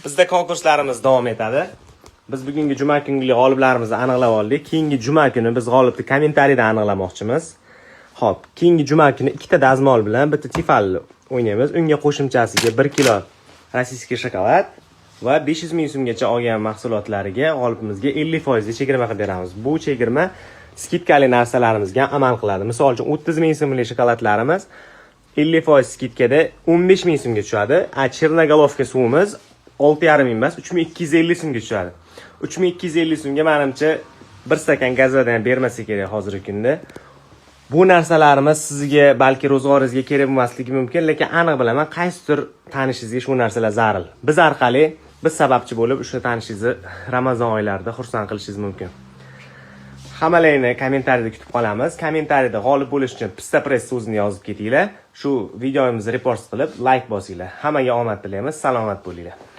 Bizda konkurslarimiz davom etadi. Biz bugungi juma kungi g'oliblarimizni aniqlab oldik. Keyingi juma kuni biz g'olibni kommentariyda aniqlamoqchimiz. Xo'p, keyingi juma kuni ikkita dazmol bilan bitta tifal o'ynaymiz. Unga qo'shimchasiga 1 kilo rossiyskiy shokolad va 500 ming so'mgacha olgan mahsulotlariga g'olibimizga 50% chegirma qilib beramiz. Bu chegirma skidkali narsalarimizga amal qiladi. Misol uchun 30 ming so'mlik shokoladlarimiz 50% skidkada 15 ming so'mga tushadi. Chernogolovka suvimiz 6,5 ming emas, 3250 so'mga tushadi. 3250 so'mga menimcha bir stakan gazvadan bermasa kerak hozirgi kunda. Bu narsalarimiz sizga balki ro'zg'oringizga kerak bo'lmasligi mumkin, lekin aniq bilaman qaysidir tanishingizga shu narsalar zarur. Biz orqali biz sababchi bo'lib o'sha tanishingizni Ramazon oylarida xursand qilishingiz mumkin. Hammalaringni kommentariyada kutib qolamiz. Kommentariyada g'olib bo'lish uchun Pista Press so'zini yozib ketinglar. Shu videomizni repost qilib, like bosinglar. Hammaga omad tilaymiz. Salomat bo'linglar.